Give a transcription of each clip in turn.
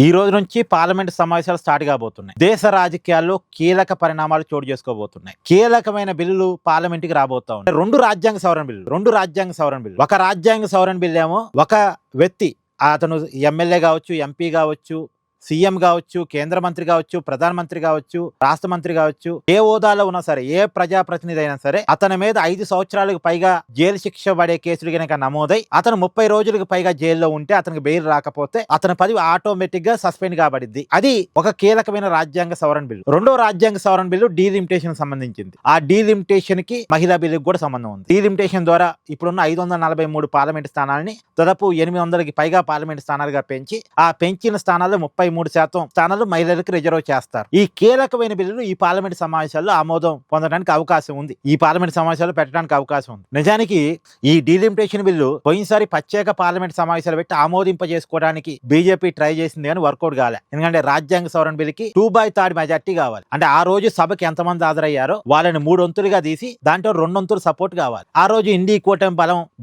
ఈ రోజు నుంచి పార్లమెంట్ సమావేశాలు స్టార్ట్ కాబోతున్నాయి. దేశ రాజకీయాల్లో కీలక పరిణామాలు చోటు చేసుకోబోతున్నాయి. కీలకమైన బిల్లులు పార్లమెంట్ కి రాబోతా ఉన్నాయి. రెండు రాజ్యాంగ సవరణ బిల్లు. ఒక రాజ్యాంగ సవరణ బిల్లు ఏమో ఒక వ్యక్తి, అతను ఎమ్మెల్యే కావచ్చు, ఎంపీ కావచ్చు, సీఎం కావచ్చు, కేంద్ర మంత్రి కావచ్చు, ప్రధానమంత్రి కావచ్చు, రాష్ట్ర మంత్రి కావచ్చు, ఏ హోదాలో ఉన్నా సరే, ఏ ప్రజాప్రతినిధి అయినా సరే, అతని మీద 5 సంవత్సరాలకు పైగా జైలు శిక్ష పడే కేసులు కనుక నమోదై అతను 30 రోజులకు పైగా జైల్లో ఉంటే, అతనికి బెయిల్ రాకపోతే అతని పదవి ఆటోమేటిక్ గా సస్పెండ్ కాబడిద్ది. అది ఒక కీలకమైన రాజ్యాంగ సవరణ బిల్లు. రెండో రాజ్యాంగ సవరణ బిల్లు డీలిమిటేషన్ సంబంధించింది. ఆ డీలిమిటేషన్ కి మహిళా బిల్లుకి కూడా సంబంధం ఉంది. డీలిమిటేషన్ ద్వారా ఇప్పుడున్న 543 పార్లమెంట్ స్థానాలని దాదాపు 800కి పైగా పార్లమెంట్ స్థానాలుగా పెంచి, ఆ పెంచిన స్థానాల్లో 33% స్థానాలు మహిళలకు రిజర్వ్ చేస్తారు. ఈ కీలకమైన బిల్లులు ఈ పార్లమెంట్ సమావేశాల్లో ఆమోదం పొందడానికి అవకాశం ఉంది. ఈ పార్లమెంట్ సమావేశాల్లో పెట్టడానికి అవకాశం ఉంది. నిజానికి ఈ డీలిమిటేషన్ బిల్లు పోయినసారి ప్రత్యేక పార్లమెంట్ సమావేశాలు పెట్టి ఆమోదింపజేసుకోవడానికి బీజేపీ ట్రై చేసింది కానీ వర్కౌట్ కాలే. ఎందుకంటే రాజ్యాంగ సవరణ బిల్లుకి 2/3 మెజార్టీ కావాలి. అంటే ఆ రోజు సభకి ఎంతమంది హాజరయ్యారో వాళ్ళని 3 వంతులుగా తీసి దాంట్లో 2 వంతులు సపోర్ట్ కావాలి. ఆ రోజు ఇండీ కూటమి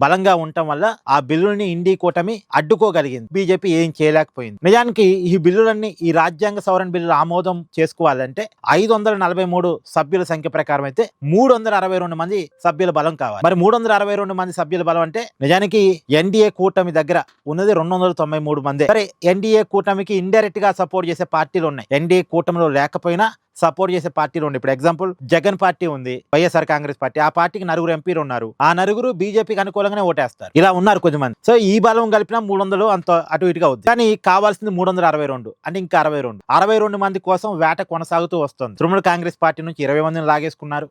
బలంగా ఉండటం వల్ల ఆ బిల్లుని ఇండీ కూటమి అడ్డుకోగలిగింది. బీజేపీ ఏం చేయలేకపోయింది. నిజానికి ఈ బిల్లులన్నీ, ఈ రాజ్యాంగ సవరణ బిల్లులు ఆమోదం చేసుకోవాలంటే 543 సభ్యుల సంఖ్య ప్రకారం అయితే 362 మంది సభ్యుల బలం కావాలి. మరి 362 మంది సభ్యుల బలం అంటే నిజానికి ఎన్డీఏ కూటమి దగ్గర ఉన్నది 293 మంది. సరే, ఎన్డీఏ కూటమికి ఇండైరెక్ట్ గా సపోర్ట్ చేసే పార్టీలు ఉన్నాయి. ఎన్డీఏ కూటమిలో లేకపోయినా సపోర్ట్ చేసే పార్టీలు ఉన్నాయి. ఇప్పుడు ఎగ్జాంపుల్ జగన్ పార్టీ ఉంది, వైఎస్ఆర్ కాంగ్రెస్ పార్టీ. ఆ పార్టీకి 9 ఎంపీలు ఉన్నారు. ఆ 9 బీజేపీకి అనుకూలంగానే ఓటేస్తారు. ఇలా ఉన్నారు కొంతమంది. సో ఈ బలం కలిపిన 300 అంత అటు ఇటుగా అవుతుంది. కానీ కావాల్సింది 362, అంటే ఇంకా 62 మంది కోసం వేట కొనసాగుతూ వస్తుంది. తృణమూల్ కాంగ్రెస్ పార్టీ నుంచి 20 మందిని లాగేసుకున్నారు.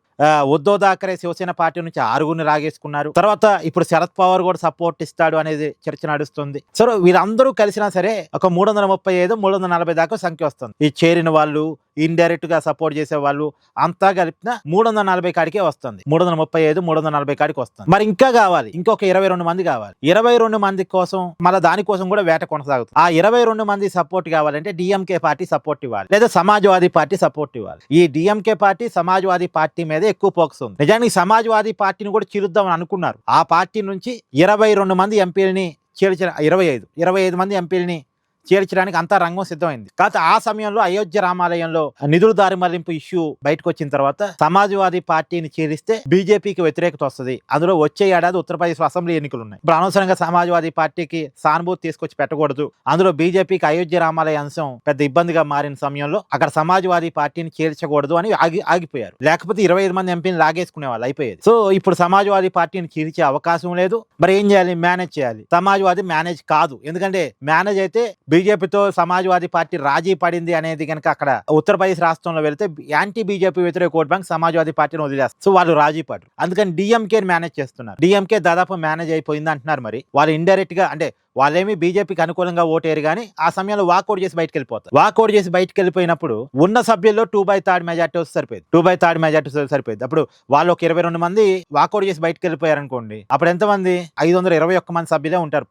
ఉద్ధవ్ ఠాక్రే శివసేన పార్టీ నుంచి 6 లాగేసుకున్నారు. తర్వాత ఇప్పుడు శరద్ పవార్ కూడా సపోర్ట్ ఇస్తాడు అనేది చర్చ నడుస్తుంది. సో వీరందరూ కలిసినా సరే ఒక 335, 340 దాకా సంఖ్య వస్తుంది. ఈ చేరిన వాళ్ళు, ఇండైరెక్ట్ గా సపోర్ట్ చేసే వాళ్ళు అంతా కలిపిన 340 కాడికే వస్తుంది. 335, 340 కాడికి వస్తుంది. మరి ఇంకా కావాలి, ఇంకొక 22 మంది కావాలి. 22 మంది కోసం మళ్ళీ దానికోసం కూడా వేట కొనసాగుతుంది. ఆ 22 మంది సపోర్ట్ కావాలంటే డిఎంకే పార్టీ సపోర్ట్ ఇవ్వాలి, లేదా సమాజ్వాదీ పార్టీ సపోర్ట్ ఇవ్వాలి. ఈ డిఎంకే పార్టీ సమాజ్వాదీ పార్టీ మీద ఎక్కువ ఫోకస్ ఉంది. నిజానికి సమాజ్వాదీ పార్టీని కూడా చీరుద్దామని అనుకున్నారు. ఆ పార్టీ నుంచి 22 మంది ఎంపీలని చేర్చిన 25 మంది ఎంపీలని చేర్చడానికి అంతా రంగం సిద్ధమైంది. కాకపోతే ఆ సమయంలో అయోధ్య రామాలయంలో నిధుల దారి మళ్లింపు ఇష్యూ బయటకు వచ్చిన తర్వాత సమాజ్వాదీ పార్టీని చేరిస్తే బీజేపీకి వ్యతిరేకత వస్తుంది. అందులో వచ్చే ఏడాది ఉత్తరప్రదేశ్ అసెంబ్లీ ఎన్నికలు ఉన్నాయి. ఇప్పుడు అనవసరంగా సమాజ్వాదీ పార్టీకి సానుభూతి తీసుకొచ్చి పెట్టకూడదు. అందులో బీజేపీకి అయోధ్య రామాలయ అంశం పెద్ద ఇబ్బందిగా మారిన సమయంలో అక్కడ సమాజ్వాదీ పార్టీని చేర్చకూడదు అని ఆగిపోయారు. లేకపోతే 25 మంది ఎంపీని లాగేసుకునే వాళ్ళు అయిపోయేది. సో ఇప్పుడు సమాజ్వాదీ పార్టీని చేర్చే అవకాశం లేదు. మరి ఏం చేయాలి? మేనేజ్ చేయాలి. సమాజ్వాదీ మేనేజ్ కాదు. ఎందుకంటే మేనేజ్ అయితే బీజేపీతో సమాజ్వాదీ పార్టీ రాజీ పడింది అనేది కనుక అక్కడ ఉత్తరప్రదేశ్ రాష్ట్రంలో వెళ్తే యాంటీ బీజేపీ వ్యతిరేక ఓట్ బ్యాంక్ సమాజ్వాదీ పార్టీని వదిలేస్తారు. సో వాళ్ళు రాజీ పడరు. అందుకని డిఎంకే మేనేజ్ చేస్తున్నారు. డిఎంకే దాదాపు మేనేజ్ అయిపోయింది అంటున్నారు. మరి వాళ్ళు ఇండైరెక్ట్ గా, అంటే వాళ్ళేమి బీజేపీకి అనుకూలంగా ఓటేరు కానీ ఆ సమయంలో వాకౌట్ చేసి బయటకు వెళ్ళిపోతారు. వాకౌట్ చేసి బయటకు వెళ్ళిపోయినప్పుడు ఉన్న సభ్యుల్లో 2/3 మెజార్టీ వస్తే సరిపోయింది. 2/3 మెజార్టీ సరిపోయింది. అప్పుడు వాళ్ళు ఒక 22 మంది వాకౌట్ చేసి బయటకు వెళ్ళిపోయారు అనుకోండి. అప్పుడు ఎంతమంది? 521 మంది సభ్యులే ఉంటారు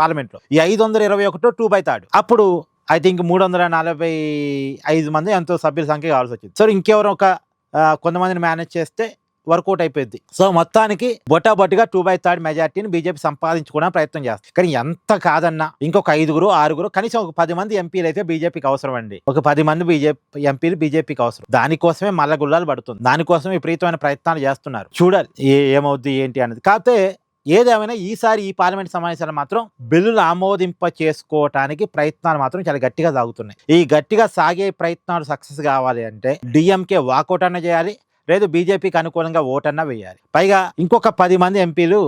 పార్లమెంట్ లో. ఈ 521 2/3, అప్పుడు ఐ థింక్ 345 మంది ఎంతో సభ్యుల సంఖ్య కావాల్సి వచ్చింది. సో ఇంకెవరు ఒక కొంతమందిని మేనేజ్ చేస్తే వర్కౌట్ అయిపోయింది. సో మొత్తానికి బొటాబొట్టిగా 2/3 మెజార్టీని బీజేపీ సంపాదించుకోవడానికి ప్రయత్నం చేస్తుంది. కానీ ఎంత కాదన్నా ఇంకొక 5, 6, కనీసం ఒక 10 మంది ఎంపీలు అయితే బీజేపీకి అవసరం అండి. ఒక 10 మంది ఎంపీలు బీజేపీకి అవసరం. దానికోసమే మల్ల గుల్లాలు పడుతుంది. దానికోసమే విపరీతమైన ప్రయత్నాలు చేస్తున్నారు. చూడాలి ఏమవుద్ది ఏంటి అనేది. కాకపోతే ఏదేమైనా ఈసారి ఈ పార్లమెంట్ సమావేశాలు మాత్రం బిల్లులు ఆమోదింప చేసుకోవటానికి ప్రయత్నాలు మాత్రం చాలా గట్టిగా సాగుతున్నాయి. ఈ గట్టిగా సాగే ప్రయత్నాలు సక్సెస్ కావాలి అంటే డిఎంకే వాకౌట్ అన్న చేయాలి, లేదు బీజేపీకి అనుకూలంగా ఓటన్నా వేయాలి. పైగా ఇంకొక 10 మంది ఎంపీలు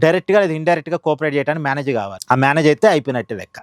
డైరెక్ట్ గా లేదా ఇండైరెక్ట్ గా కోఆపరేట్ చేయడానికి మేనేజ్ కావాలి. ఆ మేనేజ్ అయితే అయిపోయినట్టు లెక్క.